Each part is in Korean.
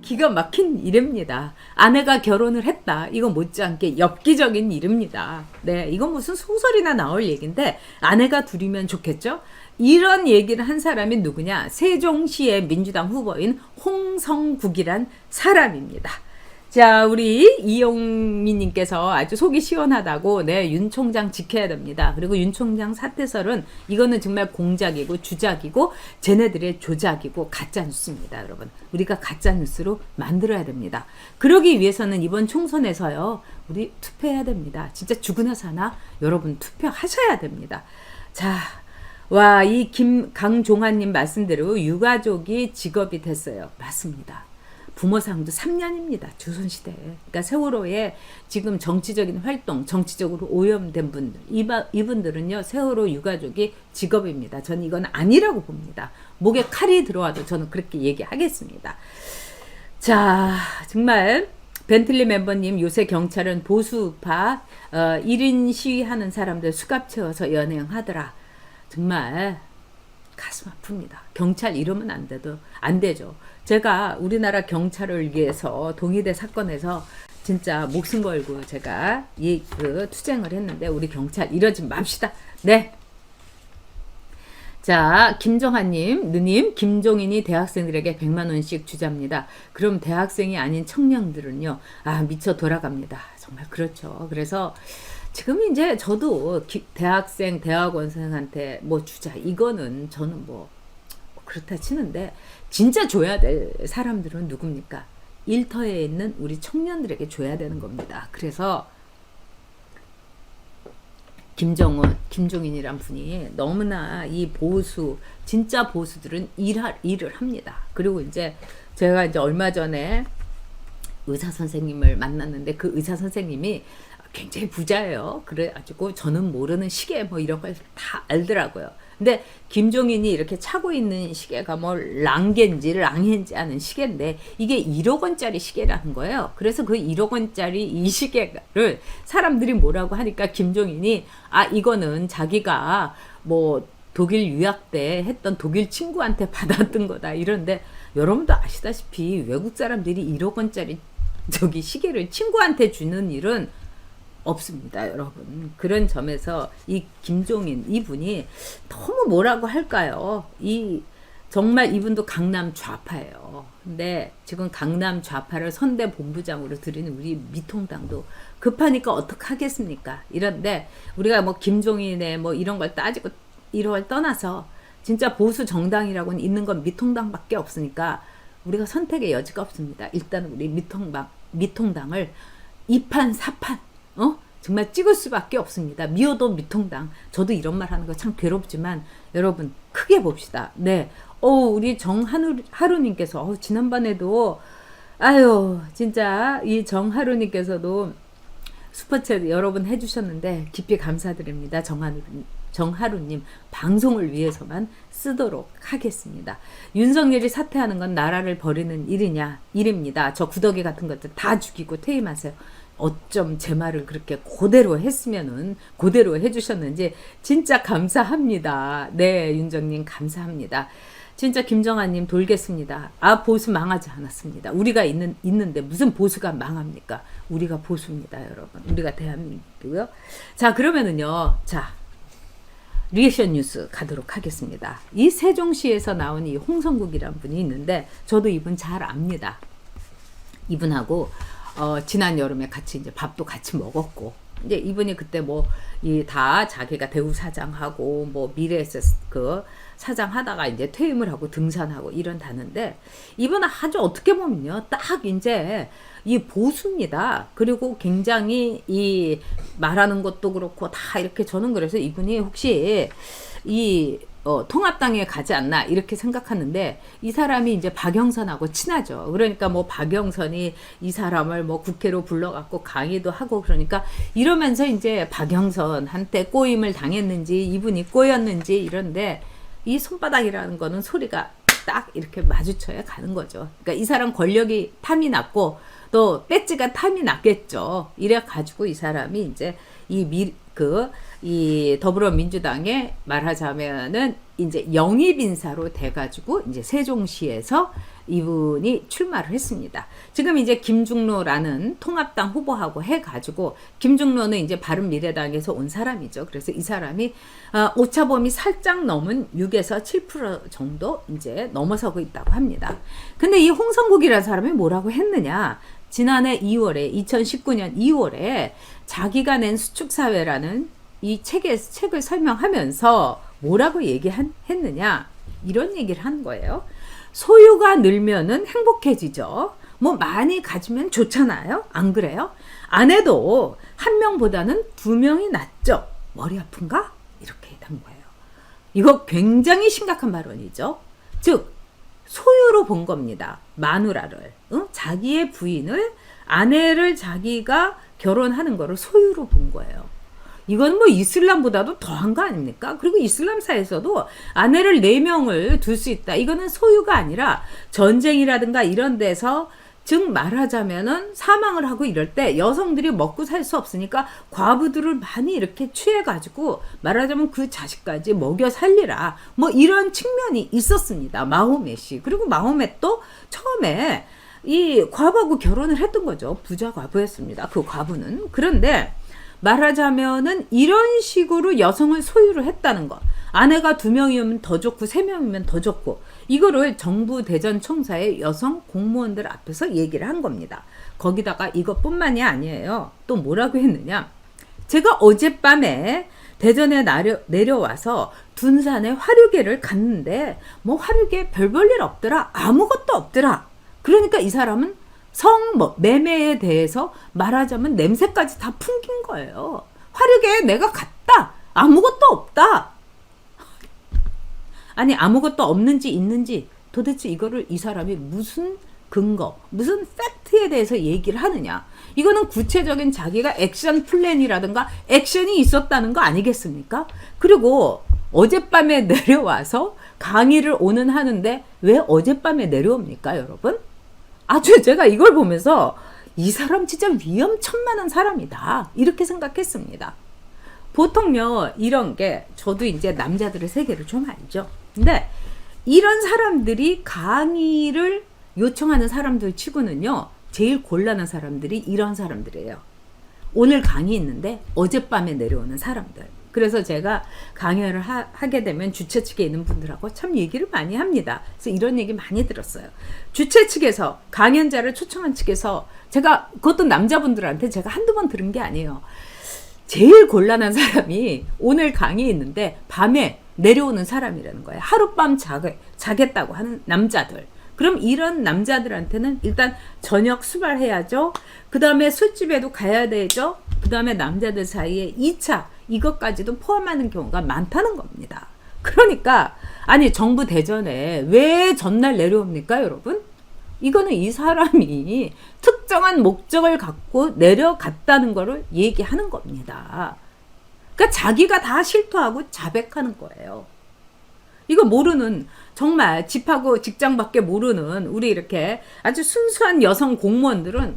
기가 막힌 일입니다. 아내가 결혼을 했다. 이거 못지않게 엽기적인 일입니다. 네, 이건 무슨 소설이나 나올 얘기인데 아내가 둘이면 좋겠죠? 이런 얘기를 한 사람이 누구냐? 세종시의 민주당 후보인 홍성국이란 사람입니다. 자, 우리 이용민님께서 아주 속이 시원하다고, 네, 윤 총장 지켜야 됩니다. 그리고 윤 총장 사퇴설은 이거는 정말 공작이고 주작이고 쟤네들의 조작이고 가짜뉴스입니다, 여러분. 우리가 가짜뉴스로 만들어야 됩니다. 그러기 위해서는 이번 총선에서요, 우리 투표해야 됩니다. 진짜 죽으나 사나 여러분 투표하셔야 됩니다. 자, 와, 이 강종환님 말씀대로 유가족이 직업이 됐어요. 맞습니다. 부모상도 3년입니다. 조선시대에. 그러니까 세월호에 지금 정치적인 활동, 정치적으로 오염된 분들, 이분들은요, 세월호 유가족이 직업입니다. 저는 이건 아니라고 봅니다. 목에 칼이 들어와도 저는 그렇게 얘기하겠습니다. 자, 정말 벤틀리 멤버님, 요새 경찰은 보수파 1인 시위하는 사람들 수갑 채워서 연행하더라. 정말 가슴 아픕니다. 경찰 이러면 안 되죠. 제가 우리나라 경찰을 위해서 동의대 사건에서 진짜 목숨 걸고 제가 투쟁을 했는데 우리 경찰 이러지 맙시다. 네. 자, 김정환님, 누님, 김종인이 대학생들에게 100만 원씩 주잡니다. 그럼 대학생이 아닌 청년들은요, 미쳐 돌아갑니다. 정말 그렇죠. 그래서 지금 이제 저도 대학생, 대학원생한테 뭐 주자, 이거는 저는 뭐 그렇다 치는데, 진짜 줘야 될 사람들은 누굽니까? 일터에 있는 우리 청년들에게 줘야 되는 겁니다. 그래서 김종인이란 분이 너무나 이 진짜 보수들은 일을 합니다. 그리고 이제 제가 이제 얼마 전에 의사 선생님을 만났는데 그 의사 선생님이 굉장히 부자예요. 그래가지고 저는 모르는 시계 뭐 이런 걸 다 알더라고요. 근데 김종인이 이렇게 차고 있는 시계가 뭐 랑겐지 하는 시계인데 이게 1억 원짜리 시계라는 거예요. 그래서 그 1억 원짜리 이 시계를 사람들이 뭐라고 하니까 김종인이 이거는 자기가 뭐 독일 유학 때 했던 독일 친구한테 받았던 거다 이런데, 여러분도 아시다시피 외국 사람들이 1억 원짜리 시계를 친구한테 주는 일은 없습니다, 여러분. 그런 점에서 이 김종인 이분이 너무 뭐라고 할까요? 정말 이분도 강남 좌파예요. 근데 지금 강남 좌파를 선대 본부장으로 들이는 우리 미통당도 급하니까 어떡하겠습니까? 이런데 우리가 뭐 김종인의 뭐 이런 걸 따지고 이런 걸 떠나서 진짜 보수 정당이라고는 있는 건 미통당밖에 없으니까 우리가 선택의 여지가 없습니다. 일단 우리 미통당을 2판 4판 정말 찍을 수밖에 없습니다. 미워도 미통당. 저도 이런 말 하는 거 참 괴롭지만 여러분 크게 봅시다. 네. 우리 정하루님께서 지난번에도 진짜 이 정하루님께서도 슈퍼챗 여러 번 해주셨는데 깊이 감사드립니다. 정하루님 방송을 위해서만 쓰도록 하겠습니다. 윤석열이 사퇴하는 건 나라를 버리는 일입니다. 저 구더기 같은 것들 다 죽이고 퇴임하세요. 어쩜 제 말을 그렇게 그대로 했으면은 그대로 해주셨는지 진짜 감사합니다. 네, 윤정님 감사합니다. 진짜 김정아님 돌겠습니다. 보수 망하지 않았습니다. 우리가 있는데 무슨 보수가 망합니까? 우리가 보수입니다, 여러분. 우리가 대한민국이고요. 자, 그러면은요. 자, 리액션 뉴스 가도록 하겠습니다. 이 세종시에서 나온 이 홍성국이란 분이 있는데 저도 이분 잘 압니다. 이분하고 지난 여름에 같이 이제 밥도 같이 먹었고, 이제 이분이 그때 다 자기가 대우 사장하고 미래에셋 사장 하다가 이제 퇴임을 하고 등산하고 이런다는데, 이분은 아주 어떻게 보면요, 딱 이제 이 보수입니다. 그리고 굉장히 이 말하는 것도 그렇고 다 이렇게, 저는 그래서 이분이 혹시 통합당에 가지 않나 이렇게 생각하는데, 이 사람이 이제 박영선하고 친하죠. 그러니까 박영선이 이 사람을 국회로 불러갖고 강의도 하고, 그러니까 이러면서 이제 박영선한테 꼬임을 당했는지 이분이 꼬였는지 이런데, 이 손바닥이라는 거는 소리가 딱 이렇게 마주쳐야 가는 거죠. 그러니까 이 사람 권력이 탐이 났고 또 배지가 탐이 났겠죠. 이래 가지고 이 사람이 이제 이 더불어민주당에 말하자면은 이제 영입인사로 돼가지고 이제 세종시에서 이분이 출마를 했습니다. 지금 이제 김중로라는 통합당 후보하고 해가지고, 김중로는 이제 바른미래당에서 온 사람이죠. 그래서 이 사람이 오차범위 살짝 넘은 6에서 7% 정도 이제 넘어서고 있다고 합니다. 근데 이 홍성국이라는 사람이 뭐라고 했느냐? 지난해 2월에 2019년 2월에 자기가 낸 수축사회라는 이 책을 설명하면서 뭐라고 얘기했느냐? 이런 얘기를 한 거예요. 소유가 늘면은 행복해지죠. 뭐 많이 가지면 좋잖아요. 안 그래요? 아내도 한 명보다는 두 명이 낫죠. 머리 아픈가? 이렇게 한 거예요. 이거 굉장히 심각한 발언이죠. 즉 소유로 본 겁니다. 마누라를, 자기의 부인을, 아내를 자기가 결혼하는 거를 소유로 본 거예요. 이건 뭐 이슬람보다도 더한 거 아닙니까? 그리고 이슬람사에서도 아내를 4명을 둘 수 있다. 이거는 소유가 아니라 전쟁이라든가 이런 데서, 즉 말하자면은 사망을 하고 이럴 때 여성들이 먹고 살 수 없으니까 과부들을 많이 이렇게 취해가지고 말하자면 그 자식까지 먹여 살리라. 뭐 이런 측면이 있었습니다. 마호멧이. 그리고 마호멧도 처음에 이 과부하고 결혼을 했던 거죠. 부자 과부였습니다. 그 과부는. 그런데 말하자면은 이런 식으로 여성을 소유를 했다는 것. 아내가 2명이면 더 좋고 3명이면 더 좋고, 이거를 정부 대전청사의 여성 공무원들 앞에서 얘기를 한 겁니다. 거기다가 이것뿐만이 아니에요. 또 뭐라고 했느냐? 제가 어젯밤에 대전에 내려와서 둔산에 화류계를 갔는데 뭐 화류계 별 볼 일 없더라. 아무것도 없더라. 그러니까 이 사람은 매매에 대해서 말하자면 냄새까지 다 풍긴 거예요. 화류계에 내가 갔다. 아무것도 없다. 아니 아무것도 없는지 있는지 도대체 이거를 이 사람이 무슨 근거, 무슨 팩트에 대해서 얘기를 하느냐. 이거는 구체적인 자기가 액션 플랜이라든가 액션이 있었다는 거 아니겠습니까? 그리고 어젯밤에 내려와서 강의를 오는 하는데 왜 어젯밤에 내려옵니까, 여러분? 아주 제가 이걸 보면서 이 사람 진짜 위험천만한 사람이다. 이렇게 생각했습니다. 보통요, 이런 게, 저도 이제 남자들의 세계를 좀 알죠. 근데 이런 사람들이 강의를 요청하는 사람들 치고는요, 제일 곤란한 사람들이 이런 사람들이에요. 오늘 강의 있는데 어젯밤에 내려오는 사람들. 그래서 제가 강연을 하게 되면 주최 측에 있는 분들하고 참 얘기를 많이 합니다. 그래서 이런 얘기 많이 들었어요. 주최 측에서, 강연자를 초청한 측에서, 제가 그것도 남자분들한테 제가 한두 번 들은 게 아니에요. 제일 곤란한 사람이 오늘 강의 있는데 밤에 내려오는 사람이라는 거예요. 하룻밤 자겠다고 하는 남자들. 그럼 이런 남자들한테는 일단 저녁 수발해야죠. 그 다음에 술집에도 가야 되죠. 그 다음에 남자들 사이에 2차, 이것까지도 포함하는 경우가 많다는 겁니다. 그러니까 아니 정부 대전에 왜 전날 내려옵니까, 여러분? 이거는 이 사람이 특정한 목적을 갖고 내려갔다는 거를 얘기하는 겁니다. 그러니까 자기가 다 실토하고 자백하는 거예요. 이거 모르는, 정말 집하고 직장밖에 모르는 우리 이렇게 아주 순수한 여성 공무원들은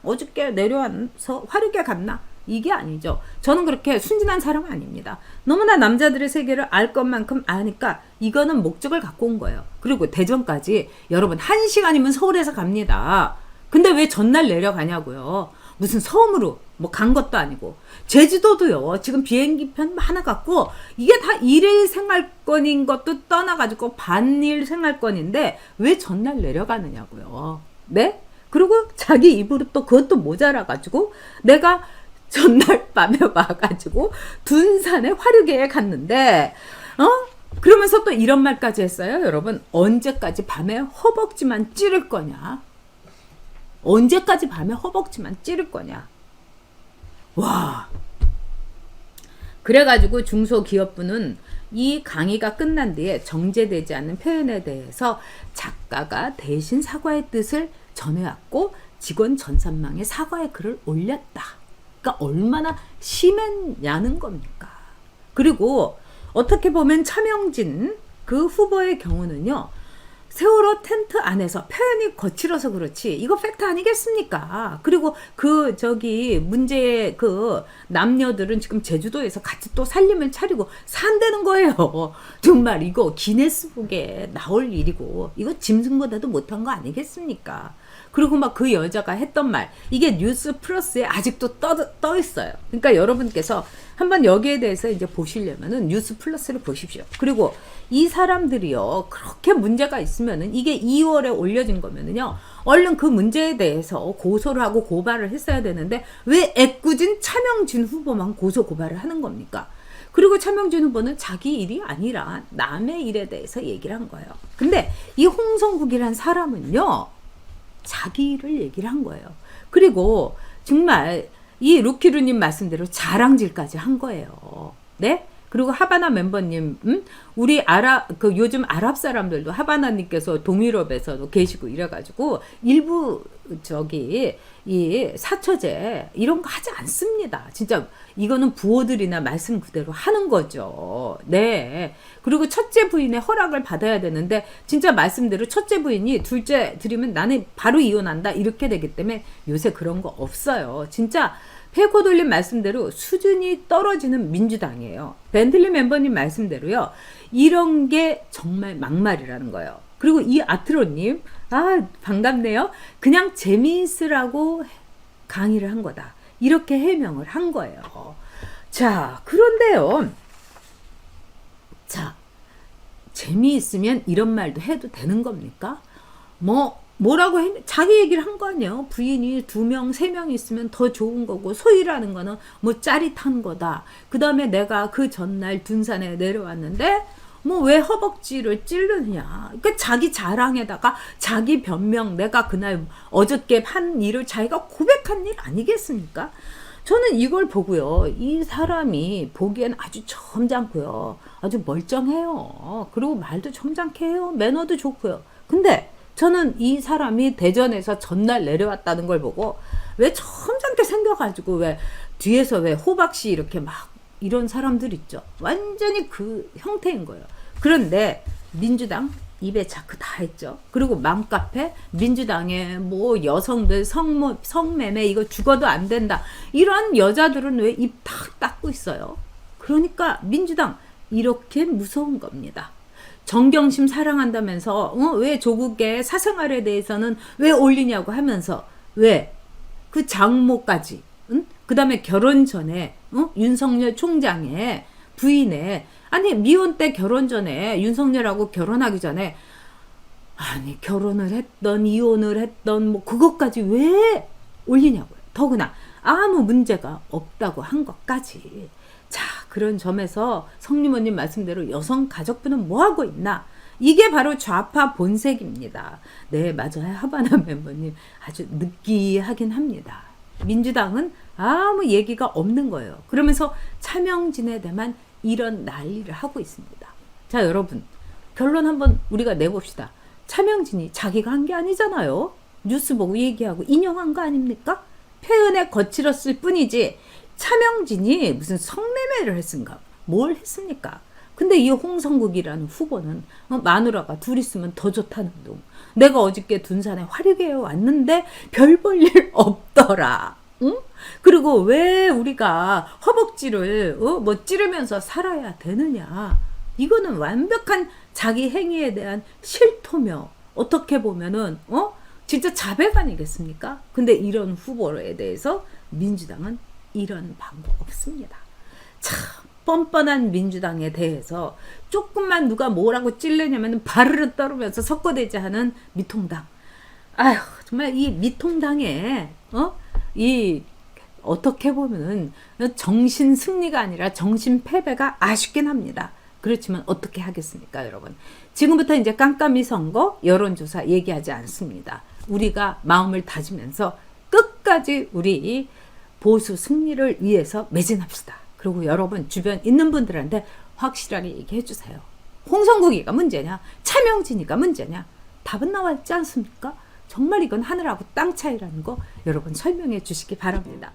어저께 내려와서 화르게 갔나? 이게 아니죠. 저는 그렇게 순진한 사람은 아닙니다. 너무나 남자들의 세계를 알 것만큼 아니까 이거는 목적을 갖고 온 거예요. 그리고 대전까지 여러분 1시간이면 서울에서 갑니다. 근데 왜 전날 내려가냐고요. 무슨 섬으로 뭐 간 것도 아니고. 제주도도요. 지금 비행기편 하나 갖고 이게 다 일일 생활권인 것도 떠나가지고 반일 생활권인데 왜 전날 내려가느냐고요. 네? 그리고 자기 입으로 또 그것도 모자라가지고 내가 전날 밤에 와가지고 둔산에 화류계에 갔는데 그러면서 또 이런 말까지 했어요. 여러분, 언제까지 밤에 허벅지만 찌를 거냐? 언제까지 밤에 허벅지만 찌를 거냐? 와. 그래가지고 중소기업부는 이 강의가 끝난 뒤에 정제되지 않는 표현에 대해서 작가가 대신 사과의 뜻을 전해왔고 직원 전산망에 사과의 글을 올렸다. 그러니까 얼마나 심했냐는 겁니까? 그리고 어떻게 보면 차명진 그 후보의 경우는요, 세월호 텐트 안에서 표현이 거칠어서 그렇지 이거 팩트 아니겠습니까? 그리고 그 저기 문제의 그 남녀들은 지금 제주도에서 같이 또 살림을 차리고 산다는 거예요. 정말 이거 기네스북에 나올 일이고 이거 짐승보다도 못한 거 아니겠습니까? 그리고 막 그 여자가 했던 말 이게 뉴스 플러스에 아직도 떠 있어요. 그러니까 여러분께서 한번 여기에 대해서 이제 보시려면은 뉴스 플러스를 보십시오. 그리고 이 사람들이요 그렇게 문제가 있으면은 이게 2월에 올려진 거면은요 얼른 그 문제에 대해서 고소를 하고 고발을 했어야 되는데 왜 애꿎은 차명진 후보만 고소 고발을 하는 겁니까? 그리고 차명진 후보는 자기 일이 아니라 남의 일에 대해서 얘기를 한 거예요. 근데 이 홍성국이란 사람은요 자기 일을 얘기를 한 거예요. 그리고 정말 이 루키루님 말씀대로 자랑질까지 한 거예요. 네? 그리고 하바나 멤버님, 우리 요즘 아랍 사람들도 하바나님께서 동유럽에서도 계시고 이래가지고 일부 이 사처제 이런 거 하지 않습니다. 진짜 이거는 부호들이나 말씀 그대로 하는 거죠. 네. 그리고 첫째 부인의 허락을 받아야 되는데 진짜 말씀대로 첫째 부인이 둘째 드리면 나는 바로 이혼한다 이렇게 되기 때문에 요새 그런 거 없어요. 진짜 페코돌림 말씀대로 수준이 떨어지는 민주당이에요. 벤틀리 멤버님 말씀대로요. 이런 게 정말 막말이라는 거예요. 그리고 이 아트로님, 반갑네요. 그냥 재미있으라고 강의를 한 거다. 이렇게 해명을 한 거예요. 자, 그런데요. 자, 재미있으면 이런 말도 해도 되는 겁니까? 뭐라고 자기 얘기를 한 거 아니에요. 부인이 2명, 3명 있으면 더 좋은 거고 소위라는 거는 뭐 짜릿한 거다. 그 다음에 내가 그 전날 둔산에 내려왔는데 왜 허벅지를 찌르느냐. 그러니까 자기 자랑에다가 자기 변명 내가 그날 어저께 한 일을 자기가 고백한 일 아니겠습니까? 저는 이걸 보고요. 이 사람이 보기엔 아주 점잖고요. 아주 멀쩡해요. 그리고 말도 점잖게 해요. 매너도 좋고요. 근데 저는 이 사람이 대전에서 전날 내려왔다는 걸 보고 왜 점잖게 생겨가지고 왜 뒤에서 왜 호박씨 이렇게 막 이런 사람들 있죠. 완전히 그 형태인 거예요. 그런데 민주당 입에 자크 다 했죠. 그리고 맘카페 민주당에 여성들 성매매 이거 죽어도 안 된다. 이런 여자들은 왜 입 탁 닫고 있어요. 그러니까 민주당 이렇게 무서운 겁니다. 정경심 사랑한다면서 왜 조국의 사생활에 대해서는 왜 올리냐고 하면서 왜 그 장모까지 그 다음에 결혼 전에 윤석열 총장의 부인의 미혼 때 결혼 전에 윤석열하고 결혼하기 전에 결혼을 했던 이혼을 했던 그것까지 왜 올리냐고요. 더구나 아무 문제가 없다고 한 것까지. 자, 그런 점에서 성님원님 말씀대로 여성가족부는 뭐하고 있나? 이게 바로 좌파 본색입니다. 네, 맞아요. 하바나 멤버님 아주 느끼하긴 합니다. 민주당은 아무 얘기가 없는 거예요. 그러면서 차명진에 대한 이런 난리를 하고 있습니다. 자, 여러분 결론 한번 우리가 내봅시다. 차명진이 자기가 한 게 아니잖아요. 뉴스 보고 얘기하고 인용한 거 아닙니까? 표현에 거칠었을 뿐이지 차명진이 무슨 성매매를 했은가? 뭘 했습니까? 근데 이 홍성국이라는 후보는 마누라가 둘 있으면 더 좋다는 둥. 내가 어저께 둔산에 화려하게 왔는데 별 볼 일 없더라. 응? 그리고 왜 우리가 허벅지를 찌르면서 살아야 되느냐? 이거는 완벽한 자기 행위에 대한 실토며 어떻게 보면은 진짜 자백 아니겠습니까? 근데 이런 후보에 대해서 민주당은 이런 방법 없습니다. 참 뻔뻔한 민주당에 대해서 조금만 누가 뭐라고 찔르냐면 바르르 떨으면서 석고대지 하는 미통당. 아휴 정말 이 미통당에 이 어떻게 보면은 정신 승리가 아니라 정신 패배가 아쉽긴 합니다. 그렇지만 어떻게 하겠습니까, 여러분? 지금부터 이제 깜깜이 선거 여론조사 얘기하지 않습니다. 우리가 마음을 다지면서 끝까지 우리 보수 승리를 위해서 매진합시다. 그리고 여러분 주변 있는 분들한테 확실하게 얘기해 주세요. 홍성국이가 문제냐? 차명진이가 문제냐? 답은 나와 있지 않습니까? 정말 이건 하늘하고 땅 차이라는 거 여러분 설명해 주시기 바랍니다.